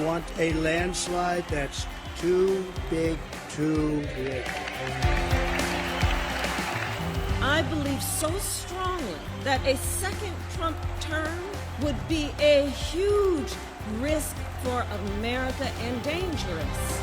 want a landslide that's too big, too big. I believe so strongly that a second Trump term would be a huge risk for America and dangerous.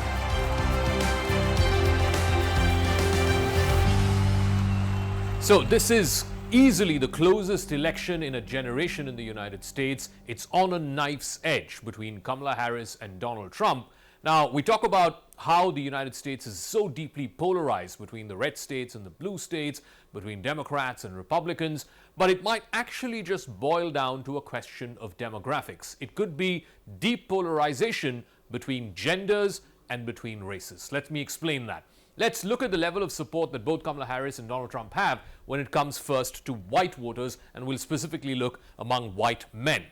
So this is easily the closest election in a generation in the United States. It's on a knife's edge between Kamala Harris and Donald Trump. Now, we talk about how the United States is so deeply polarized between the red states and the blue states, between Democrats and Republicans, but it might actually just boil down to a question of demographics. It could be deep polarization between genders and between races. Let me explain that. Let's look at the level of support that both Kamala Harris and Donald Trump have when it comes first to white voters, and we'll specifically look among white men.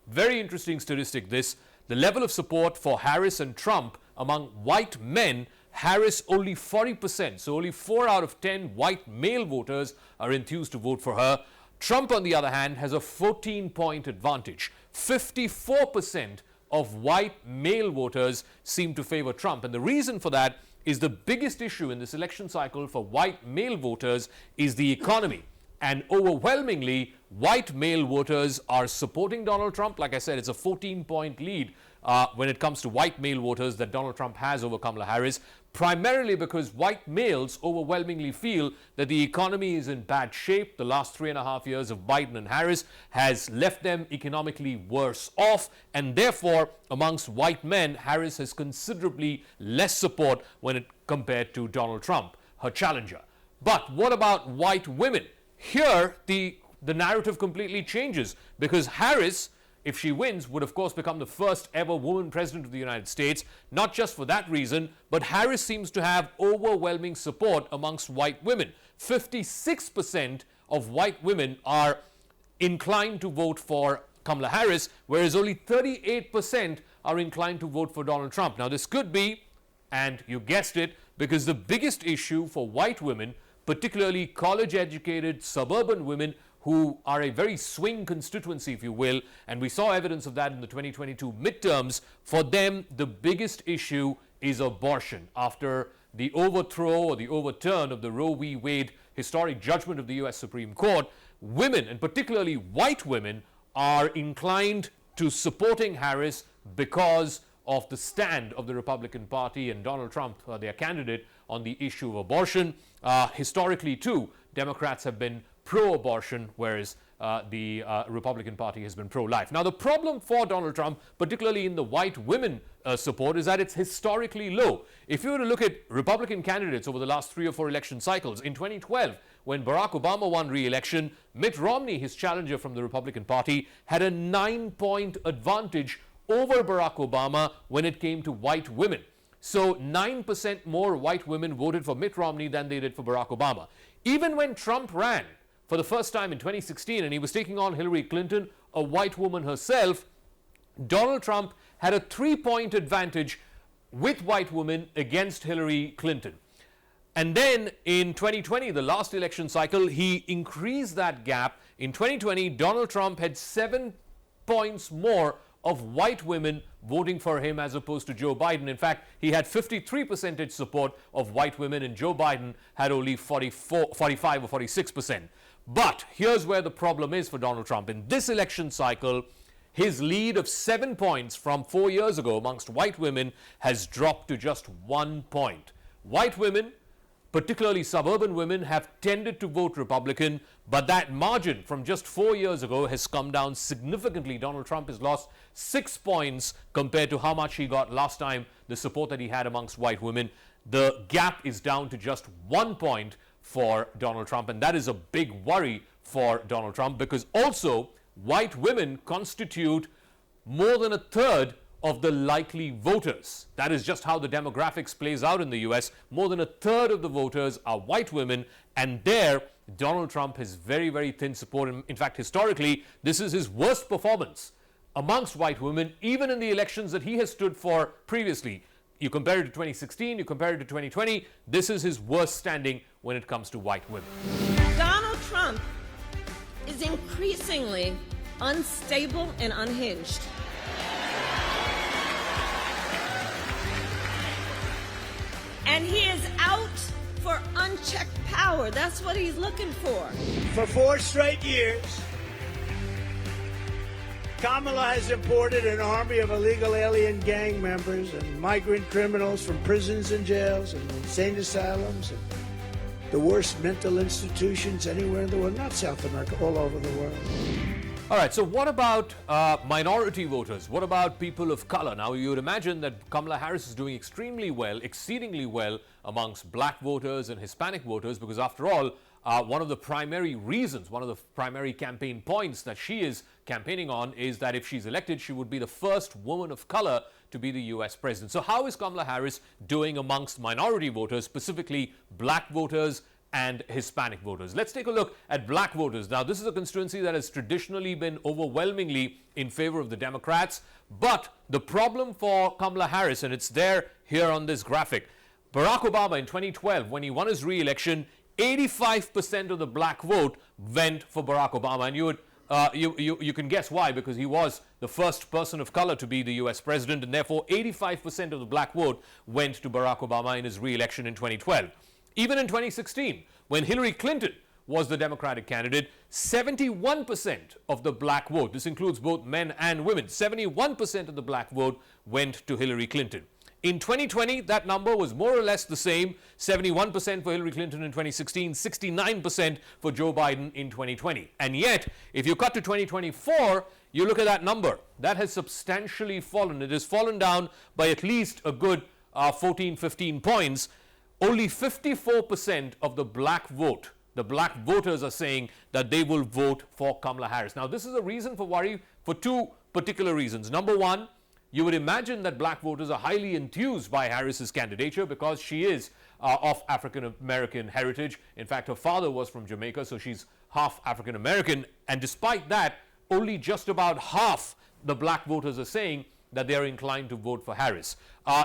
Very interesting statistic this. The level of support for Harris and Trump among white men, Harris only 40%, so only 4 out of 10 white male voters are enthused to vote for her. Trump, on the other hand, has a 14-point advantage. 54% of white male voters seem to favor Trump, and the reason for that is the biggest issue in this election cycle for white male voters is the economy. And overwhelmingly, white male voters are supporting Donald Trump. Like I said, it's a 14-point lead when it comes to white male voters that Donald Trump has over Kamala Harris, primarily because white males overwhelmingly feel that the economy is in bad shape. The last 3.5 years of Biden and Harris has left them economically worse off, and therefore, amongst white men, Harris has considerably less support when it compared to Donald Trump, her challenger. But what about white women? Here, the narrative completely changes because Harris, if she wins, would of course become the first ever woman president of the United States. Not just for that reason, but Harris seems to have overwhelming support amongst white women. 56% of white women are inclined to vote for Kamala Harris, whereas only 38% are inclined to vote for Donald Trump. Now, this could be, and you guessed it, because the biggest issue for white women, particularly college-educated suburban women who are a very swing constituency, if you will, and we saw evidence of that in the 2022 midterms, for them, the biggest issue is abortion. After the overthrow or the overturn of the Roe v. Wade historic judgment of the U.S. Supreme Court, women, and particularly white women, are inclined to supporting Harris because of the stand of the Republican Party and Donald Trump, their candidate, on the issue of abortion. Historically, too, Democrats have been pro-abortion, whereas the Republican Party has been pro-life. Now, the problem for Donald Trump, particularly in the white women support, is that it's historically low. If you were to look at Republican candidates over the last 3 or 4 election cycles, in 2012, when Barack Obama won re-election, Mitt Romney, his challenger from the Republican Party, had a 9-point advantage over Barack Obama when it came to white women. So 9% more white women voted for Mitt Romney than they did for Barack Obama. Even when Trump ran for the first time in 2016 and he was taking on Hillary Clinton, a white woman herself, Donald Trump had a 3-point advantage with white women against Hillary Clinton. And then in 2020, the last election cycle, he increased that gap. In 2020, Donald Trump had 7 points more of white women voting for him as opposed to Joe Biden. In fact, he had 53% support of white women and Joe Biden had only 45 or 46%. But here's where the problem is for Donald Trump. In this election cycle, his lead of 7 points from 4 years ago amongst white women has dropped to just 1 point. White women, particularly suburban women, have tended to vote Republican, but that margin from just 4 years ago has come down significantly. Donald Trump has lost 6 points compared to how much he got last time, the support that he had amongst white women. The gap is down to just 1 point for Donald Trump, and that is a big worry for Donald Trump because also white women constitute more than a third of the likely voters. That is just how the demographics plays out in the US. More than a third of the voters are white women, and there Donald Trump has very, very thin support. In fact, historically, this is his worst performance amongst white women, even in the elections that he has stood for previously. You compare it to 2016, you compare it to 2020, this is his worst standing when it comes to white women. Donald Trump is increasingly unstable and unhinged. And he is out for unchecked power. That's what he's looking for. For 4 straight years, Kamala has imported an army of illegal alien gang members and migrant criminals from prisons and jails and insane asylums and the worst mental institutions anywhere in the world, not South America, all over the world. All right, so what about minority voters? What about people of color? Now, you would imagine that Kamala Harris is doing extremely well, exceedingly well amongst black voters and Hispanic voters because, after all, one of the primary reasons, one of the primary campaign points that she is campaigning on is that if she's elected, she would be the first woman of color to be the U.S. president. So how is Kamala Harris doing amongst minority voters, specifically black voters and Hispanic voters? Let's take a look at black voters. Now, this is a constituency that has traditionally been overwhelmingly in favor of the Democrats, but the problem for Kamala Harris, and it's there here on this graphic, Barack Obama in 2012, when he won his re-election, 85% of the black vote went for Barack Obama, and you can guess why, because he was the first person of color to be the U.S. president, and therefore 85% of the black vote went to Barack Obama in his re-election in 2012. Even in 2016, when Hillary Clinton was the Democratic candidate, 71% of the black vote, this includes both men and women, 71% of the black vote went to Hillary Clinton. In 2020, that number was more or less the same, 71% for Hillary Clinton in 2016, 69% for Joe Biden in 2020. And yet, if you cut to 2024, you look at that number. That has substantially fallen. It has fallen down by at least a good 14, 15 points. Only 54% of the black vote, the black voters are saying that they will vote for Kamala Harris. Now, this is a reason for worry for 2 particular reasons. Number one, you would imagine that black voters are highly enthused by Harris's candidature because she is of African-American heritage. In fact, her father was from Jamaica, so she's half African-American. And despite that, only just about half the black voters are saying that they're inclined to vote for Harris.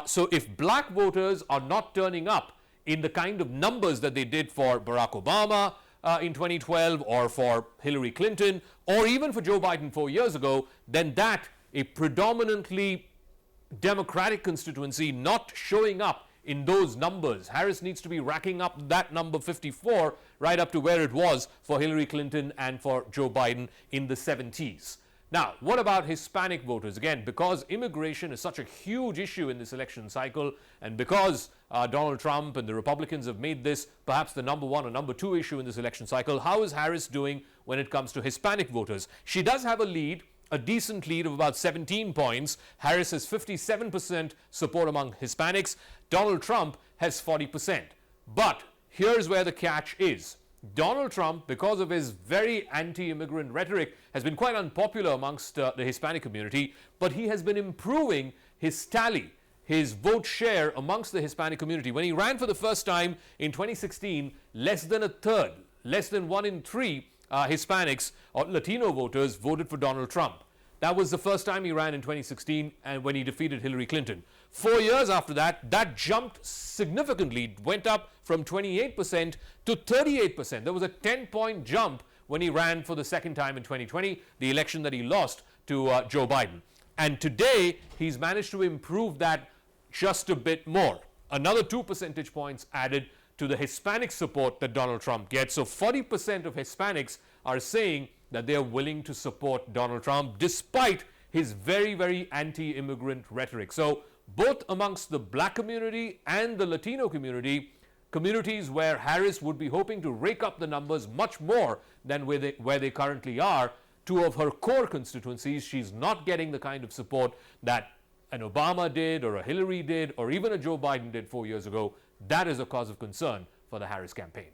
So if black voters are not turning up in the kind of numbers that they did for Barack Obama in 2012 or for Hillary Clinton or even for Joe Biden 4 years ago, then that, a predominantly Democratic constituency, not showing up in those numbers. Harris needs to be racking up that number 54 right up to where it was for Hillary Clinton and for Joe Biden in the 70s. Now, what about Hispanic voters? Again, because immigration is such a huge issue in this election cycle, and because Donald Trump and the Republicans have made this perhaps the number 1 or number 2 issue in this election cycle, how is Harris doing when it comes to Hispanic voters? She does have a lead, a decent lead of about 17 points. Harris has 57% support among Hispanics. Donald Trump has 40%. But here's where the catch is. Donald Trump, because of his very anti-immigrant rhetoric, has been quite unpopular amongst the Hispanic community, but he has been improving his tally, his vote share amongst the Hispanic community. When he ran for the first time in 2016, less than a third, less than 1 in 3 Hispanics or Latino voters voted for Donald Trump. That was the first time he ran in 2016 and when he defeated Hillary Clinton. 4 years after that, that jumped significantly, went up from 28% to 38%. There was a 10-point jump when he ran for the second time in 2020, the election that he lost to Joe Biden. And today, he's managed to improve that just a bit more. Another 2 percentage points added to the Hispanic support that Donald Trump gets. So 40% of Hispanics are saying that they are willing to support Donald Trump despite his very, very anti-immigrant rhetoric. So both amongst the black community and the Latino community, communities where Harris would be hoping to rake up the numbers much more than where they currently are, 2 of her core constituencies, she's not getting the kind of support that an Obama did or a Hillary did or even a Joe Biden did 4 years ago. That is a cause of concern for the Harris campaign.